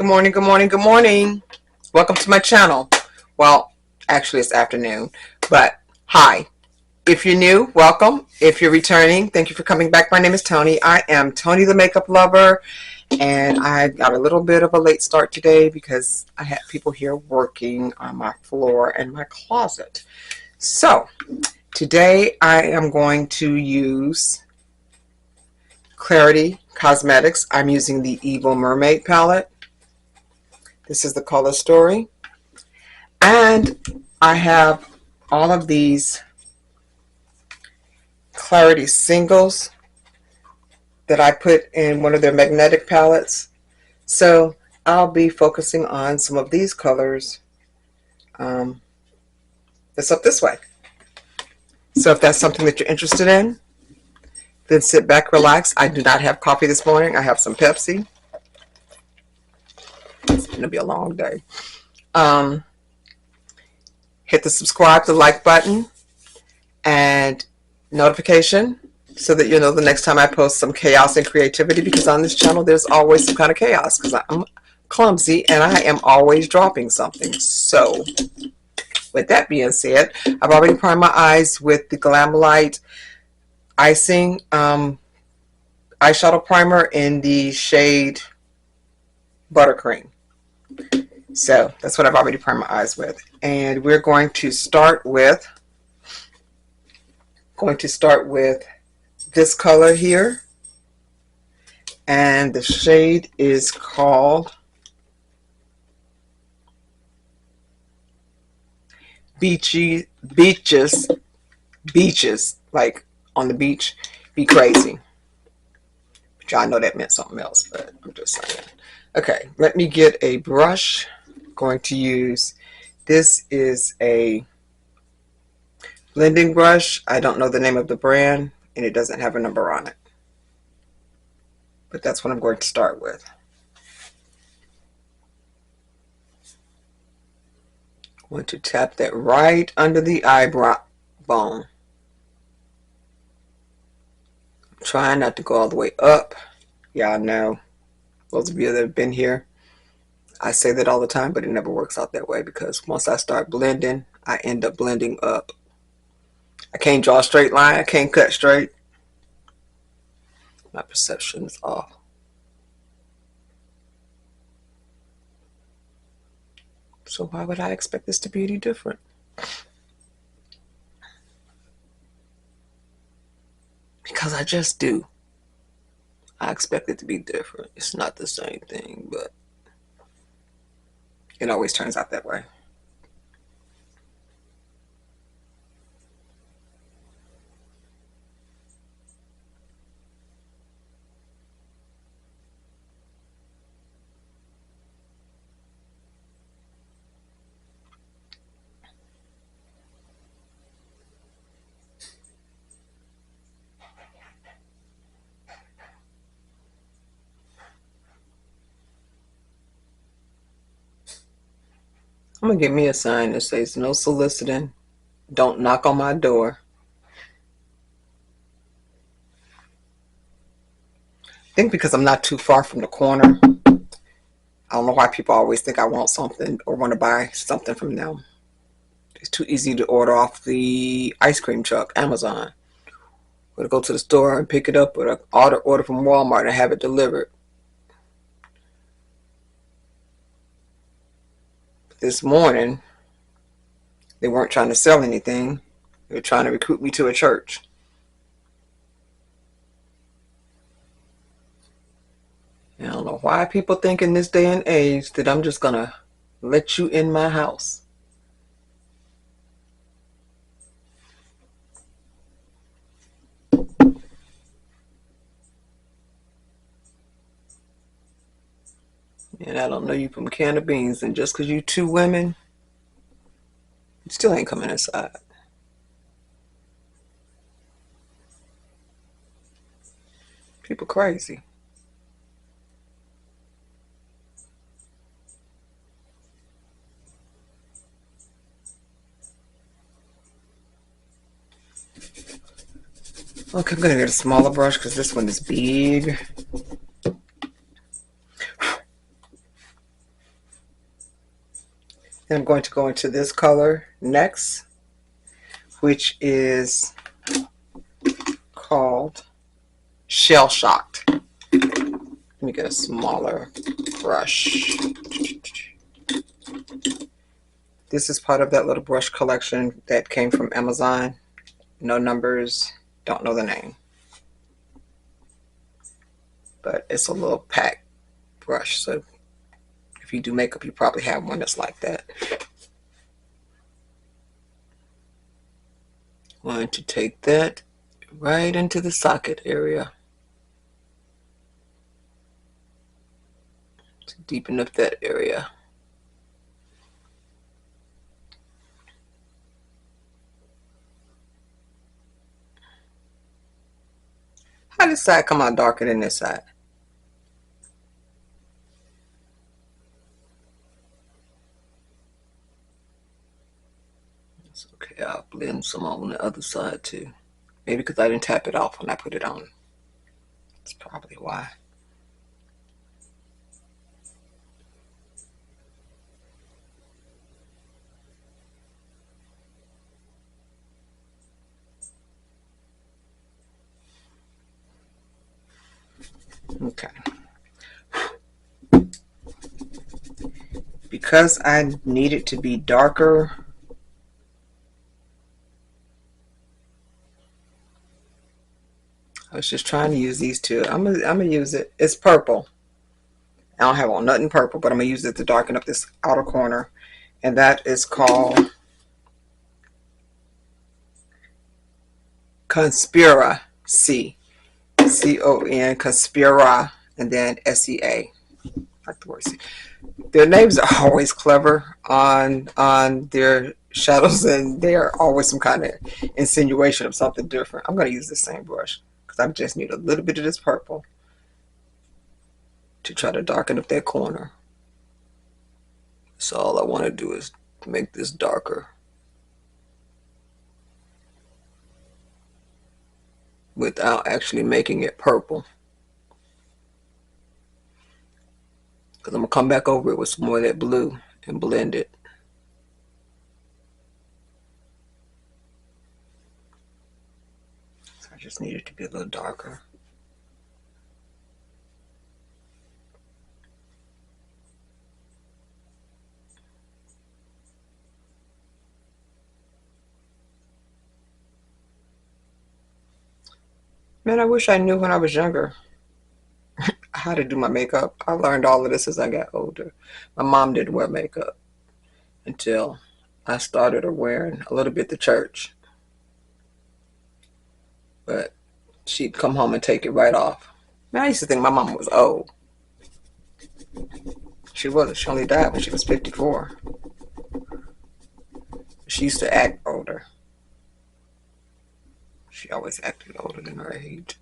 good morning, good morning, good morning. Welcome to my channel. Well, actually it's afternoon, but hi. If you're new, welcome. If you're returning, thank you for coming back. My name is Tony. I am Tony the Makeup Lover, and I got a little bit of a late start today because I had people here working on my floor and my closet. So today I am going to use Klarity Kosmetics. I'm using the Evil Mermaid palette. This is the color story. And I have all of these Klarity singles that I put in one of their magnetic palettes. So I'll be focusing on some of these colors that's up this way. So if that's something that you're interested in, then sit back, relax. I do not have coffee this morning. I have some Pepsi. It's going to be a long day. Hit the subscribe, the like button, and notification so that you know the next time I post some chaos and creativity, because on this channel there's always some kind of chaos because I'm clumsy and I am always dropping something. So with that being said, I've already primed my eyes with the Glamlite Icing eyeshadow primer in the shade Buttercream. So that's what I've already primed my eyes with, and we're going to start with this color here, and the shade is called Beaches, like on the beach, be crazy. Which I know that meant something else, but I'm just saying. Okay, let me get a brush. Going to use, this is a blending brush. I don't know the name of the brand, and it doesn't have a number on it, but that's what I'm going to start with. I'm going to tap that right under the eyebrow bone. I'm trying not to go all the way up. Y'all know, those of you that have been here, I say that all the time, but it never works out that way because once I start blending, I end up blending up. I can't draw a straight line. I can't cut straight. My perception is off. So why would I expect this to be any different? Because I just do. I expect it to be different. It's not the same thing, but it always turns out that way. I'm going to give me a sign that says no soliciting. Don't knock on my door. I think because I'm not too far from the corner. I don't know why people always think I want something or want to buy something from them. It's too easy to order off the ice cream truck, Amazon. Or to go to the store and pick it up, or to order from Walmart and have it delivered. This morning, they weren't trying to sell anything. They were trying to recruit me to a church. And I don't know why people think in this day and age that I'm just going to let you in my house. And I don't know you from a can of beans, and just because you two women, you still ain't coming inside. People crazy. Okay, I'm going to get a smaller brush because this one is big. I'm going to go into this color next, which is called Shell Shocked. Let me get a smaller brush. This is part of that little brush collection that came from Amazon. No numbers, don't know the name. But it's a little pack brush, so if you do makeup, you probably have one that's like that. I'm going to take that right into the socket area to deepen up that area. How does this side come out darker than this side? It's okay, I'll blend some on the other side too. Maybe because I didn't tap it off when I put it on. That's probably why. Okay. Because I need it to be darker, I was just trying to use these two. I'm gonna use it. It's purple. I don't have on nothing purple, but I'm gonna use it to darken up this outer corner, and that is called Conspira C. C-O-N, Conspira, and then S-E-A. Like the word C. Their names are always clever on their shadows, and they are always some kind of insinuation of something different. I'm going to use the same brush because I just need a little bit of this purple to try to darken up that corner. So all I want to do is make this darker without actually making it purple. Because I'm going to come back over it with some more of that blue and blend it. So I just need it to be a little darker. Man, I wish I knew when I was younger how to do my makeup. I learned all of this as I got older. My mom didn't wear makeup until I started her wearing a little bit to church. But she'd come home and take it right off. Man, I used to think my mom was old. She wasn't. She only died when she was 54. She used to act older. She always acted older than her age.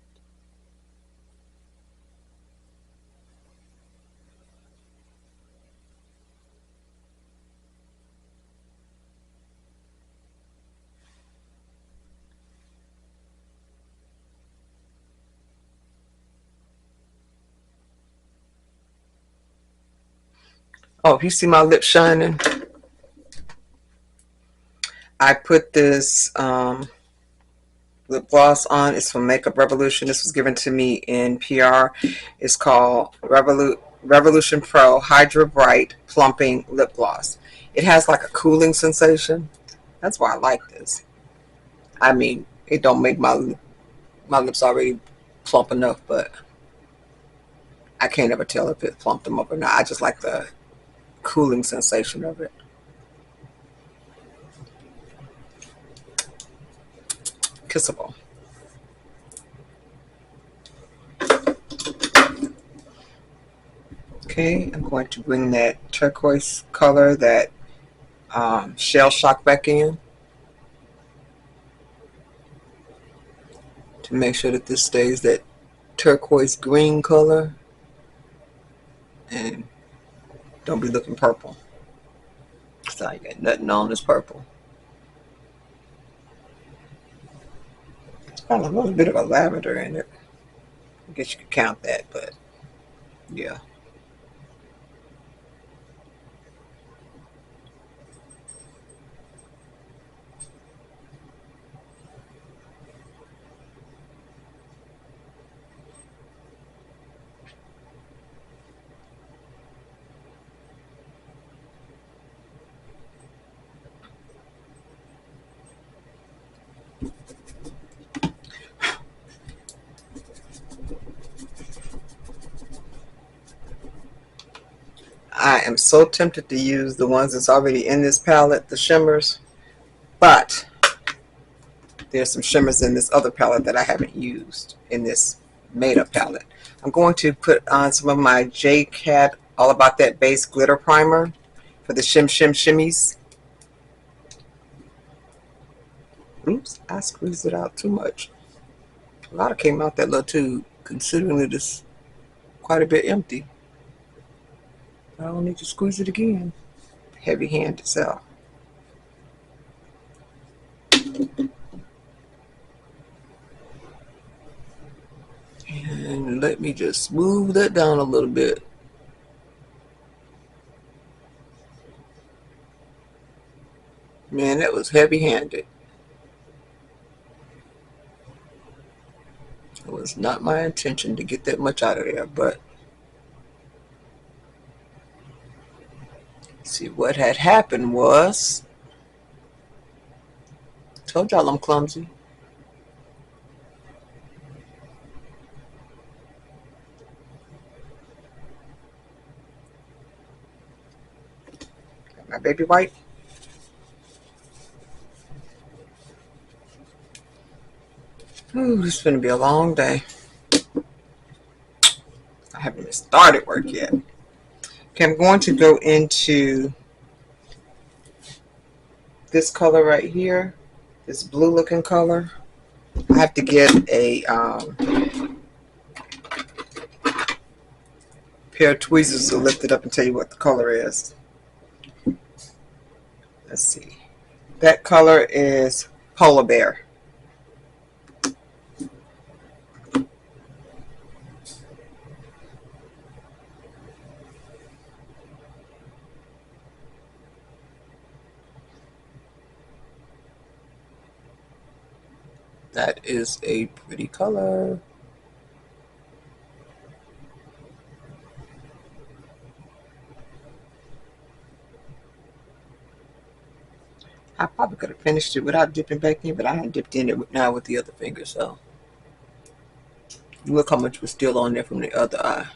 Oh, if you see my lips shining, I put this lip gloss on. It's from Makeup Revolution. This was given to me in PR. It's called Revolution Pro Hydra Bright Plumping Lip Gloss. It has like a cooling sensation. That's why I like this. I mean, it don't make my lips already plump enough, but I can't ever tell if it plumped them up or not. I just like the cooling sensation of it. Kissable. Okay, I'm going to bring that turquoise color, that shell shock, back in to make sure that this stays that turquoise green color and don't be looking purple. So I got nothing on this purple. It's got a little bit of a lavender in it. I guess you could count that, but yeah. I am so tempted to use the ones that's already in this palette, the shimmers, but there's some shimmers in this other palette that I haven't used in this made up palette. I'm going to put on some of my Jcat All About That Base Glitter Primer for the shimmies. Oops, I squeezed it out too much. A lot of came out that little tube, considering it is quite a bit empty. I don't need to squeeze it again. Heavy hand itself. And let me just smooth that down a little bit. Man, that was heavy-handed. It was not my intention to get that much out of there, but see, what had happened was, told y'all I'm clumsy. Got my baby wipe. Ooh, this is going to be a long day. I haven't even started work yet. Okay, I'm going to go into this color right here, this blue looking color. I have to get a pair of tweezers to lift it up and tell you what the color is. Let's see. That color is Polar Bear. That is a pretty color. I probably could have finished it without dipping back in, but I dipped in it now with the other finger, so look how much was still on there from the other eye.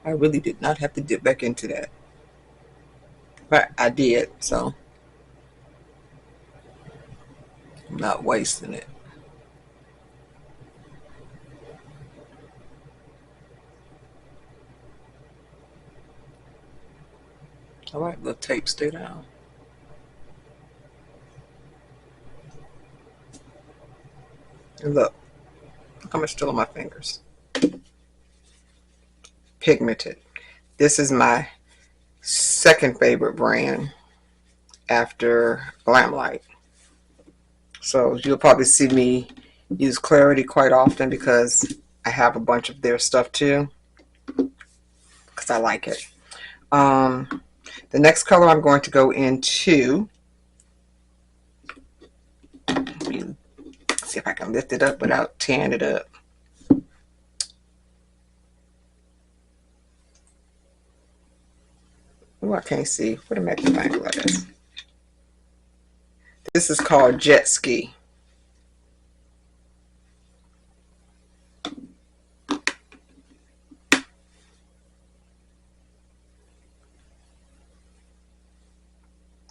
I really did not have to dip back into that, but I did, so I'm not wasting it. All right, little tape, stay down. And look how much still on my fingers. Pigmented. This is my second favorite brand after Glamlight. So you'll probably see me use Klarity quite often because I have a bunch of their stuff too, because I like it. The next color I'm going to go into, let me see if I can lift it up without tearing it up. Oh, I can't see. What a magnifying glass. This is called Jet Ski.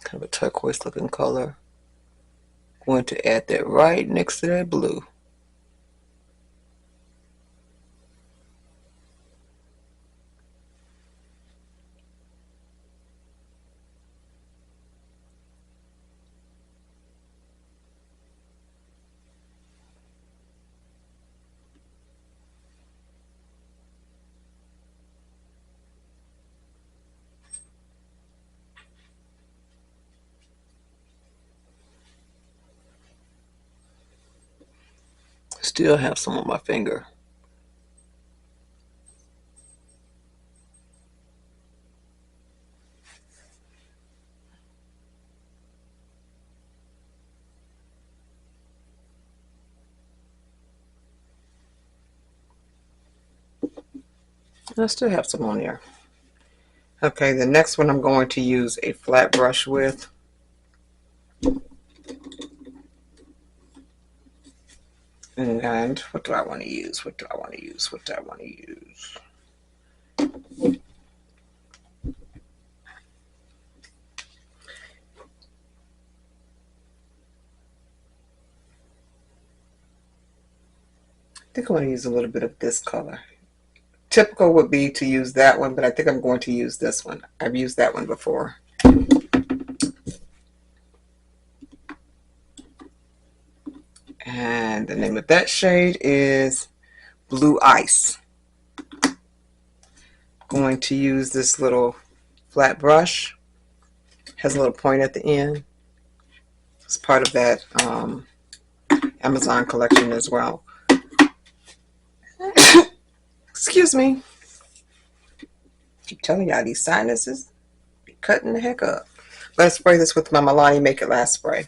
Kind of a turquoise looking color. Going to add that right next to that blue. Still have some on my finger. I still have some on there. Okay, the next one I'm going to use a flat brush with. And what do I want to use? What do I want to use? What do I want to use? think I want to use a little bit of this color. Typical would be to use that one, but I think I'm going to use this one. I've used that one before. And the name of that shade is Blue Ice. Going to use this little flat brush. Has a little point at the end. It's part of that Amazon collection as well. Excuse me. Keep telling y'all these sinuses be cutting the heck up. Let's spray this with my Milani Make It Last spray.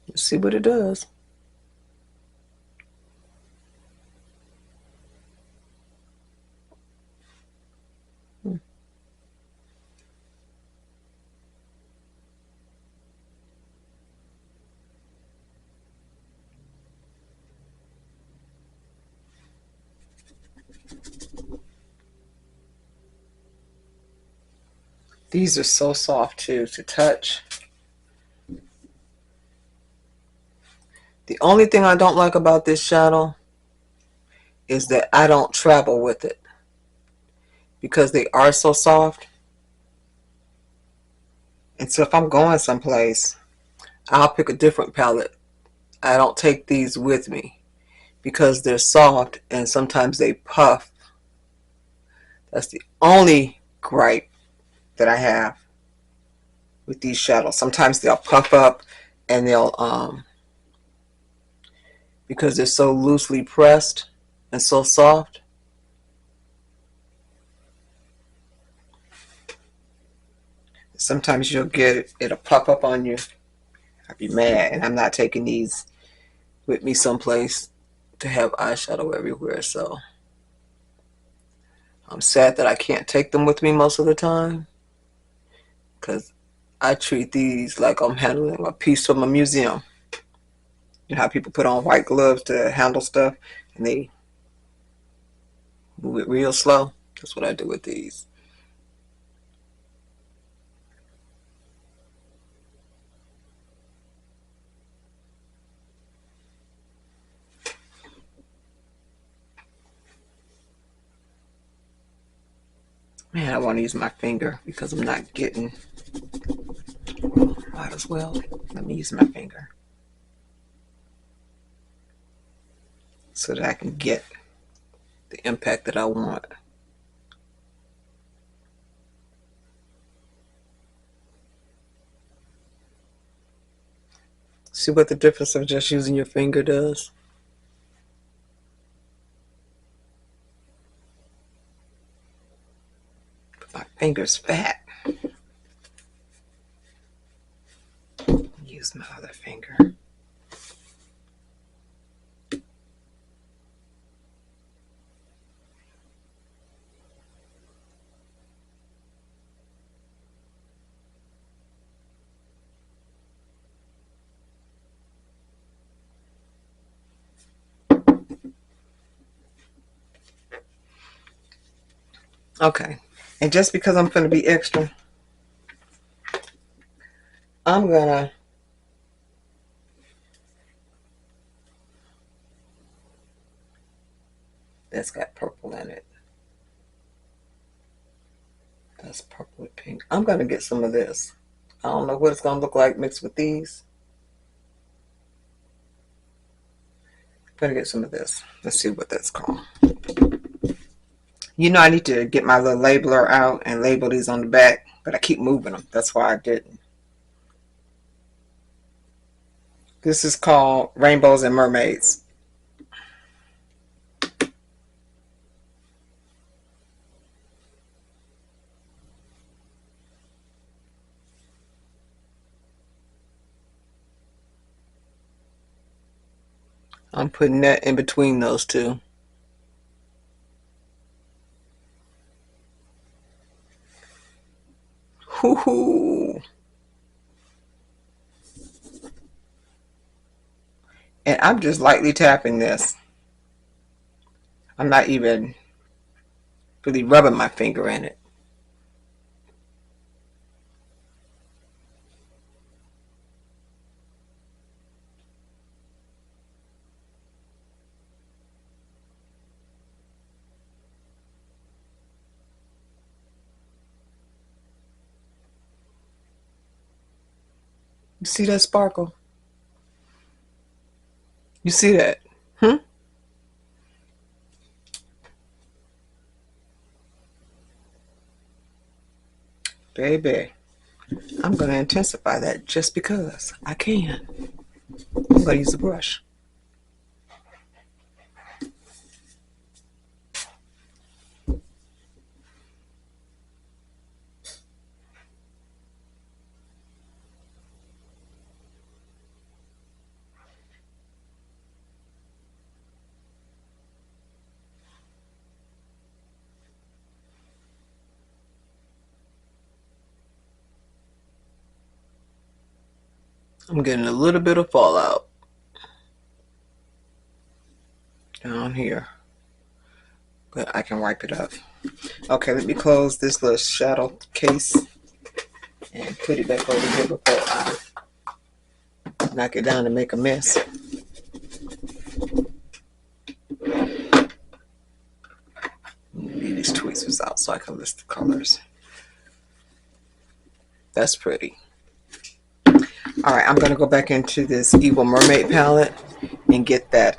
Let's see what it does. These are so soft too to touch. The only thing I don't like about this shadow is that I don't travel with it because they are so soft. And so if I'm going someplace, I'll pick a different palette. I don't take these with me because they're soft and sometimes they puff. That's the only gripe that I have with these shadows. Sometimes they'll puff up and they'll because they're so loosely pressed and so soft. Sometimes you'll get it'll puff up on you. I'd be mad, and I'm not taking these with me someplace to have eyeshadow everywhere. So I'm sad that I can't take them with me most of the time because I treat these like I'm handling a piece from a museum. You know how people put on white gloves to handle stuff and they move it real slow? That's what I do with these. Man, I want to use my finger because I'm not getting, might as well. Let me use my finger so that I can get the impact that I want. See what the difference of just using your finger does? My finger's fat. Use my other finger. Okay, and just because I'm going to be extra, I'm gonna that's got purple in it. That's purple with pink. I'm gonna get some of this. I don't know what it's gonna look like mixed with these. I'm gonna get some of this. Let's see what that's called. You know, I need to get my little labeler out and label these on the back, but I keep moving them. That's why I didn't. This is called Rainbows and Mermaids. I'm putting that in between those two. Hoo-hoo. And I'm just lightly tapping this. I'm not even really rubbing my finger in it. You see that sparkle? You see that? Hmm? Baby, I'm going to intensify that just because I can. I'm going to use a brush. I'm getting a little bit of fallout down here, but I can wipe it up. Okay, let me close this little shadow case and put it back over here before I knock it down and make a mess. Leave these tweezers out so I can list the colors. That's pretty. All right, I'm going to go back into this Evil Mermaid palette and get that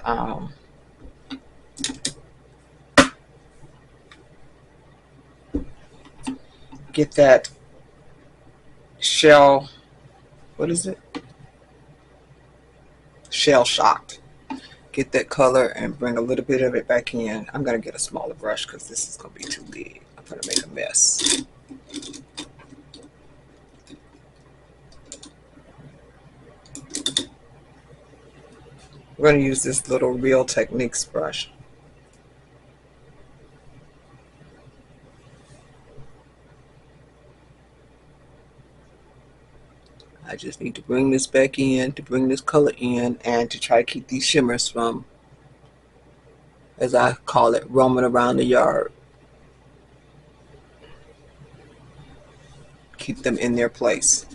shell, what is it? Shell Shocked. Get that color and bring a little bit of it back in. I'm going to get a smaller brush because this is going to be too big. I'm going to make a mess. We're going to use this little Real Techniques brush. I just need to bring this back in, to bring this color in, and to try to keep these shimmers from, as I call it, roaming around the yard. Keep them in their place.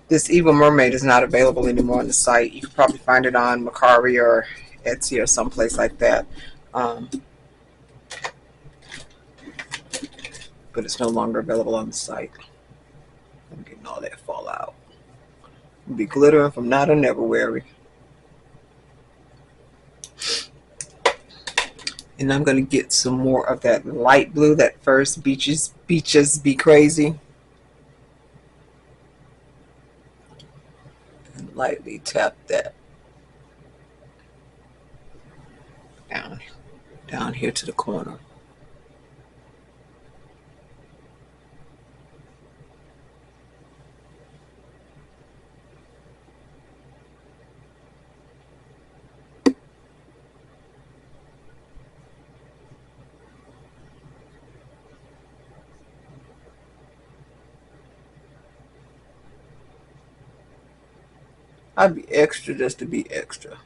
This Evil Mermaid is not available anymore on the site. You can probably find it on Mercari or Etsy or someplace like that. But it's no longer available on the site. I'm getting all that fallout. It'll be glittering from now to never. And I'm going to get some more of that light blue, that first Beaches Be Crazy. And lightly tap that down here to the corner. I'd be extra just to be extra.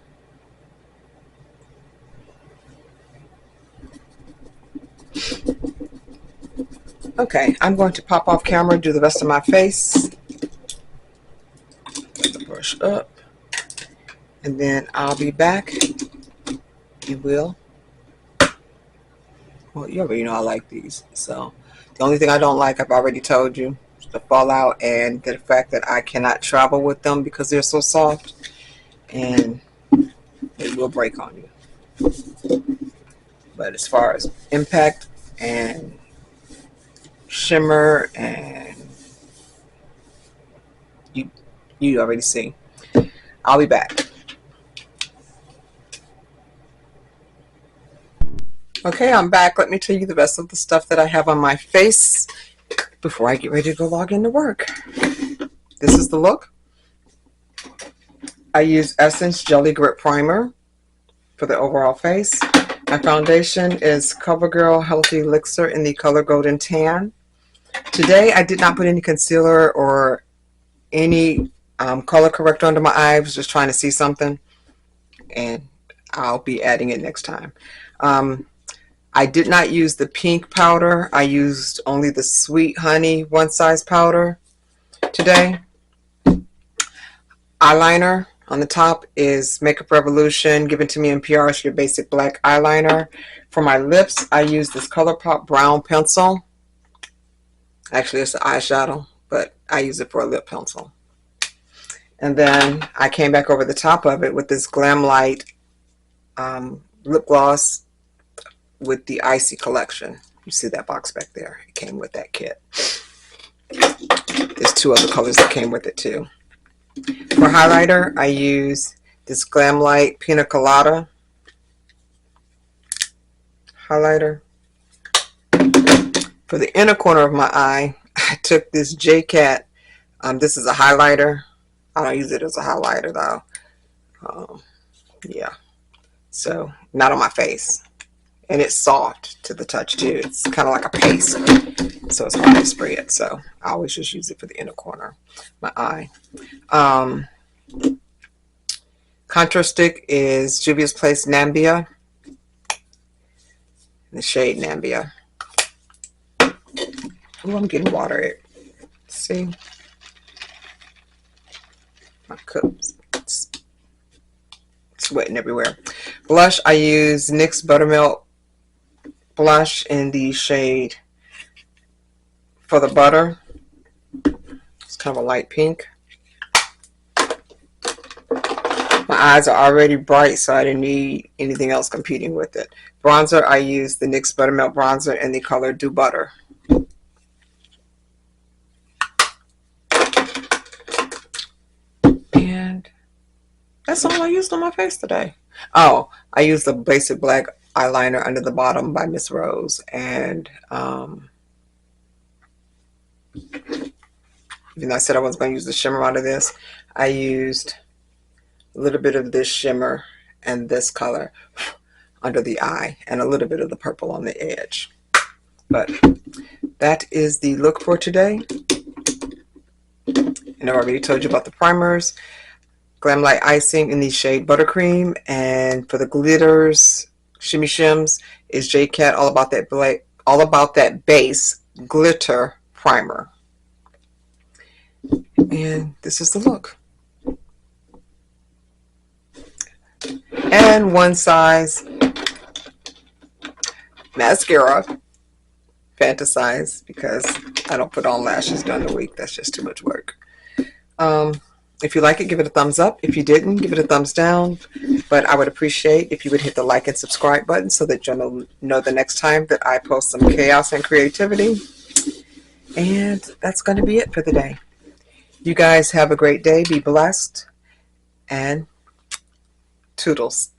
Okay, I'm going to pop off camera and do the rest of my face. Put the brush up. And then I'll be back. You will. Well, you already know I like these. So the only thing I don't like, I've already told you, is the fallout and the fact that I cannot travel with them because they're so soft. And they will break on you. But as far as impact and shimmer, and you already see. I'll be back. Okay, I'm back. Let me tell you the rest of the stuff that I have on my face before I get ready to go log into work. This is the look. I use Essence Jelly Grip Primer for the overall face. My foundation is CoverGirl Healthy Elixir in the color Golden Tan. Today I did not put any concealer or any color corrector under my eye. I was just trying to see something, and I'll be adding it next time. I did not use the pink powder. I used only the Sweet Honey One Size powder today. Eyeliner on the top is Makeup Revolution, given to me in PR. It's your basic black eyeliner. For my lips, I use this Colourpop brown pencil. Actually, it's an eyeshadow, but I use it for a lip pencil. And then I came back over the top of it with this Glam Light lip gloss with the Icy collection. You see that box back there? It came with that kit. There's two other colors that came with it too. For highlighter, I use this Glam Light Pina Colada highlighter. For the inner corner of my eye, I took this Jcat. This is a highlighter. I don't use it as a highlighter though. Yeah, so not on my face. And it's soft to the touch too. It's kind of like a paste, so it's hard to spray it. So I always just use it for the inner corner of my eye. Contour stick is Juvias Place Namibia, the shade Namibia. Oh, I'm getting water. See, my cups sweating everywhere. Blush, I use NYX Buttermilk blush in the shade For the Butter. It's kind of a light pink. My eyes are already bright, so I didn't need anything else competing with it. Bronzer, I use the NYX Buttermilk bronzer in the color Do Butter. And that's all I used on my face today. Oh, I used the basic black eyeliner under the bottom by Miss Rose. And even though I said I wasn't going to use the shimmer out of this, I used a little bit of this shimmer and this color under the eye and a little bit of the purple on the edge. But that is the look for today. And I've already told you about the primers. Glam Light Icing in the shade Buttercream, and for the glitters, shimmy shims, is Jcat All About That Base Glitter Primer. And this is the look. And One Size mascara, Fantasize, because I don't put on lashes during the week. That's just too much work. If you like it, give it a thumbs up. If you didn't, give it a thumbs down. But I would appreciate if you would hit the like and subscribe button so that you'll know the next time that I post some chaos and creativity. And that's going to be it for the day. You guys have a great day. Be blessed. And toodles.